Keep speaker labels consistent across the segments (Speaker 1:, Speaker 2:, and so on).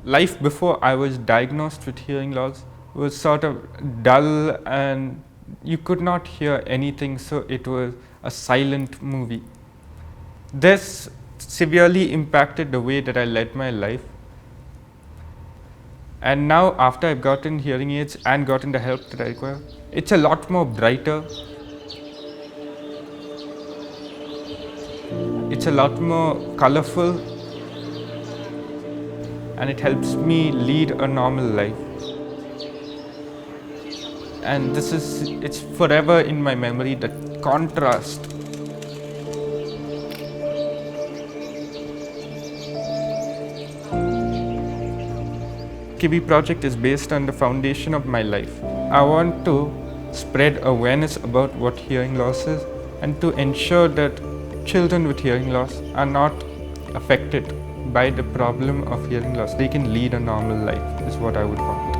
Speaker 1: life before I was diagnosed with hearing loss was sort of dull and you could not hear anything, so it was a silent movie. This severely impacted the way that I led my life. And now, after I've gotten hearing aids and gotten the help that I require, it's a lot more brighter. It's a lot more colorful, and it helps me lead a normal life. And it's forever in my memory, the contrast. Kiwi project is based on the foundation of my life. I want to spread awareness about what hearing loss is and to ensure that children with hearing loss are not affected by the problem of hearing loss. They can lead a normal life is what I would want.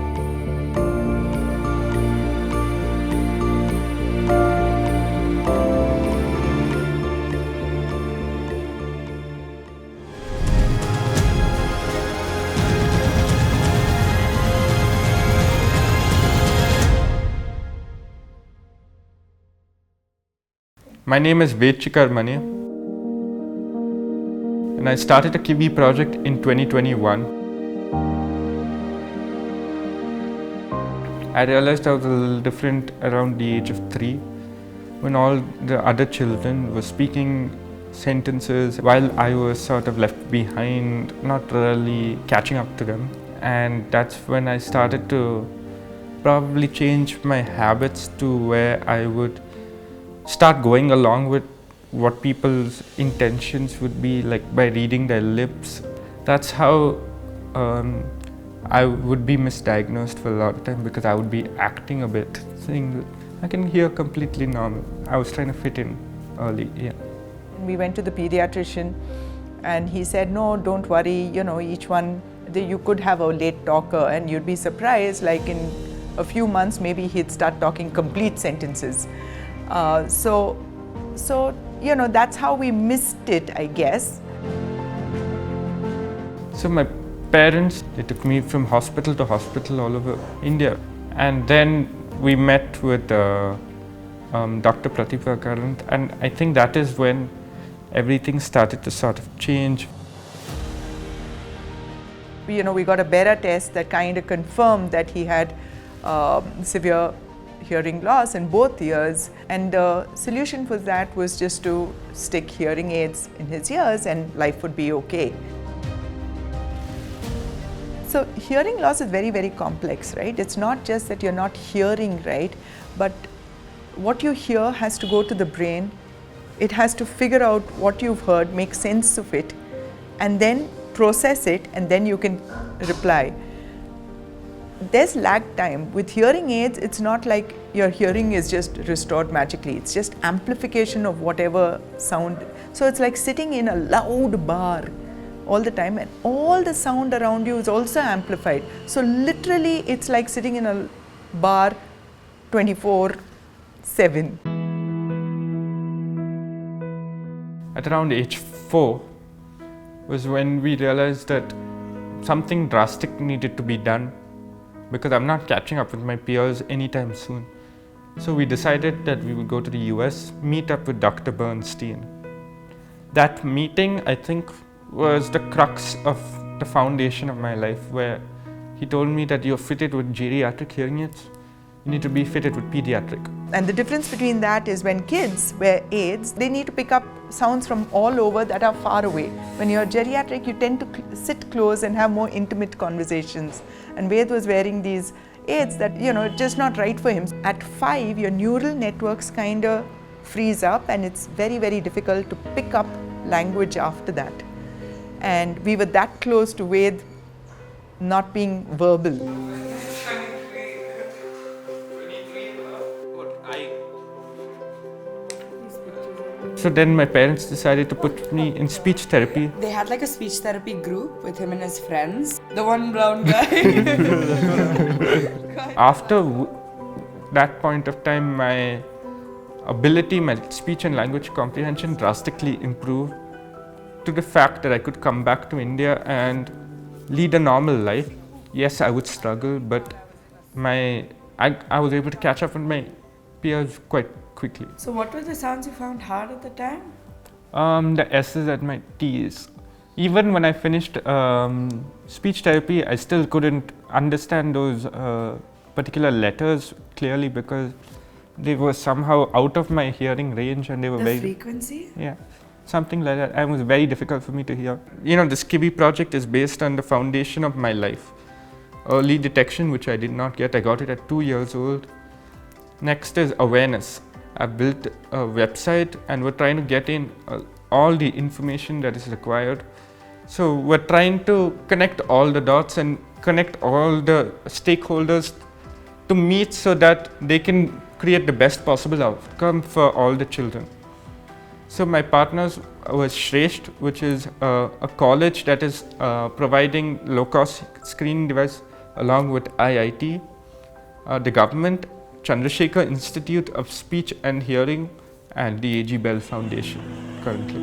Speaker 1: My name is Ved Chikarmane, and I started a Kiwi project in 2021. I realized I was a little different around the age of 3 when all the other children were speaking sentences while I was sort of left behind, not really catching up to them. And that's when I started to probably change my habits to where I would start going along with what people's intentions would be, like by reading their lips. That's how I would be misdiagnosed for a lot of time, because I would be acting a bit, saying that I can hear completely normal. I was trying to fit in early, yeah.
Speaker 2: We went to the pediatrician and he said, no, don't worry, each one, you could have a late talker and you'd be surprised, like in a few months maybe he'd start talking complete sentences. So that's how we missed it, I guess.
Speaker 1: So my parents, they took me from hospital to hospital all over India. And then we met with Dr. Pratibha Karant, and I think that is when everything started to sort of change.
Speaker 2: We got a Bera test that kind of confirmed that he had severe hearing loss in both ears, and the solution for that was just to stick hearing aids in his ears and life would be okay. So hearing loss is very, very complex, right? It's not just that you're not hearing right, but what you hear has to go to the brain. It has to figure out what you've heard, make sense of it, and then process it, and then you can reply. There's lag time. With hearing aids, it's not like your hearing is just restored magically. It's just amplification of whatever sound. So it's like sitting in a loud bar all the time, and all the sound around you is also amplified. So literally, it's like sitting in a bar 24/7.
Speaker 1: At around age 4 was when we realized that something drastic needed to be done, because I'm not catching up with my peers anytime soon. So we decided that we would go to the US, meet up with Dr. Bernstein. That meeting, I think, was the crux of the foundation of my life, where he told me that you're fitted with geriatric hearing aids, you need to be fitted with pediatric.
Speaker 2: And the difference between that is when kids wear aids, they need to pick up sounds from all over that are far away. When you're geriatric, you tend to sit close and have more intimate conversations. And Ved was wearing these aids that, just not right for him. At 5, your neural networks kind of freeze up, and it's very, very difficult to pick up language after that. And we were that close to Ved not being verbal.
Speaker 1: So then my parents decided to put me in speech therapy.
Speaker 3: They had like a speech therapy group with him and his friends. The one brown guy.
Speaker 1: After that point of time, my ability, my speech and language comprehension drastically improved, to the fact that I could come back to India and lead a normal life. Yes, I would struggle, but I was able to catch up with my peers quite quickly.
Speaker 3: So what were the sounds you found hard at the time?
Speaker 1: The S's and my T's. Even when I finished speech therapy, I still couldn't understand those particular letters clearly because they were somehow out of my hearing range, and they were
Speaker 3: The frequency?
Speaker 1: Yeah, something like that. It was very difficult for me to hear. You know, the Skibby project is based on the foundation of my life. Early detection, which I did not get. I got it at 2 years old. Next is awareness. I built a website and we're trying to get in all the information that is required. So we're trying to connect all the dots and connect all the stakeholders to meet so that they can create the best possible outcome for all the children. So my partners was Shresht, which is a college that is providing low-cost screening device along with IIT, the government, Changemakers Institute of Speech and Hearing, and the A.G. Bell Foundation currently.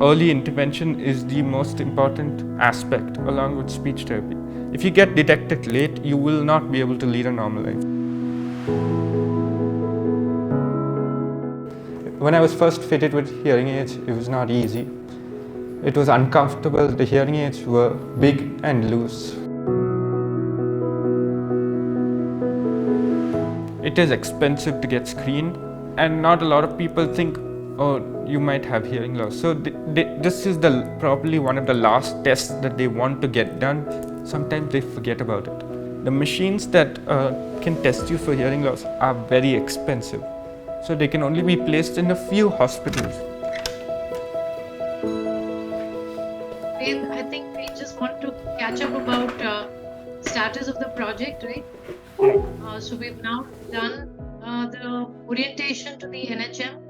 Speaker 1: Early intervention is the most important aspect along with speech therapy. If you get detected late, you will not be able to lead a normal life. When I was first fitted with hearing aids, it was not easy. It was uncomfortable. The hearing aids were big and loose. It is expensive to get screened, and not a lot of people think, oh, you might have hearing loss. So this is probably one of the last tests that they want to get done. Sometimes they forget about it. The machines that can test you for hearing loss are very expensive. So they can only be placed in a few hospitals.
Speaker 4: And I think we just want to catch up about status of the project, right? So we've now done the orientation to the NHM.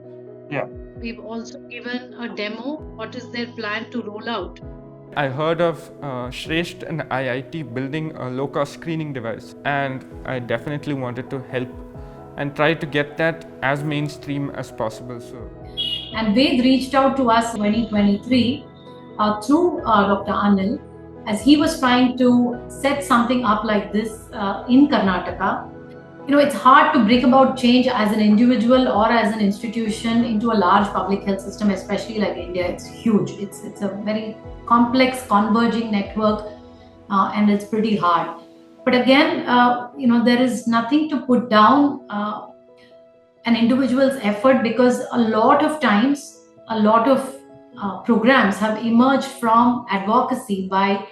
Speaker 1: Yeah.
Speaker 4: We've also given a demo. What is their plan to roll out?
Speaker 1: I heard of Shresht and IIT building a low-cost screening device, and I definitely wanted to help and try to get that as mainstream as possible. So,
Speaker 5: and Ved reached out to us in 2023 through Dr. Anil, as he was trying to set something up like this in Karnataka. You know, it's hard to bring about change as an individual or as an institution into a large public health system, especially like India. It's huge. It's a very complex, converging network, and it's pretty hard. But again, you know, there is nothing to put down an individual's effort, because a lot of times, a lot of programs have emerged from advocacy by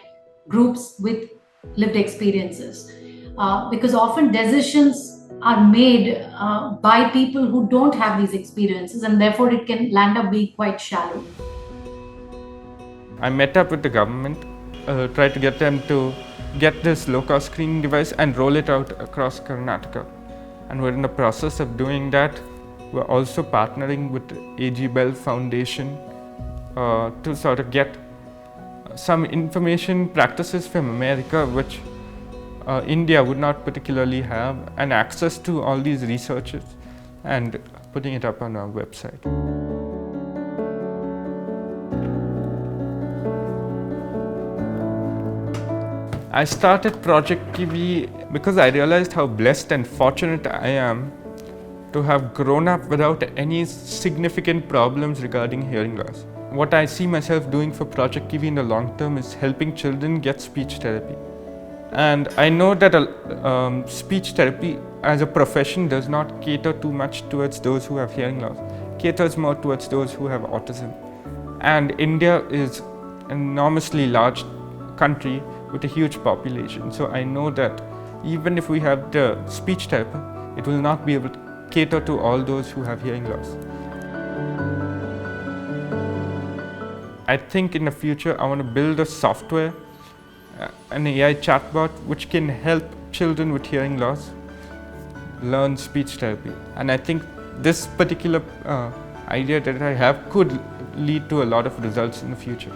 Speaker 5: groups with lived experiences. Because often decisions are made by people who don't have these experiences, and therefore it can land up being quite shallow.
Speaker 1: I met up with the government, tried to get them to get this low-cost screening device and roll it out across Karnataka. And we're in the process of doing that. We're also partnering with the A.G. Bell Foundation to sort of get some information practices from America, which India would not particularly have, and access to all these researches and putting it up on our website. I started Project Kiwi because I realized how blessed and fortunate I am to have grown up without any significant problems regarding hearing loss. What I see myself doing for Project Kiwi in the long term is helping children get speech therapy. And I know that speech therapy as a profession does not cater too much towards those who have hearing loss. It caters more towards those who have autism. And India is an enormously large country with a huge population. So I know that even if we have the speech therapy, it will not be able to cater to all those who have hearing loss. I think in the future I want to build a software, an AI chatbot which can help children with hearing loss learn speech therapy. And I think this particular idea that I have could lead to a lot of results in the future.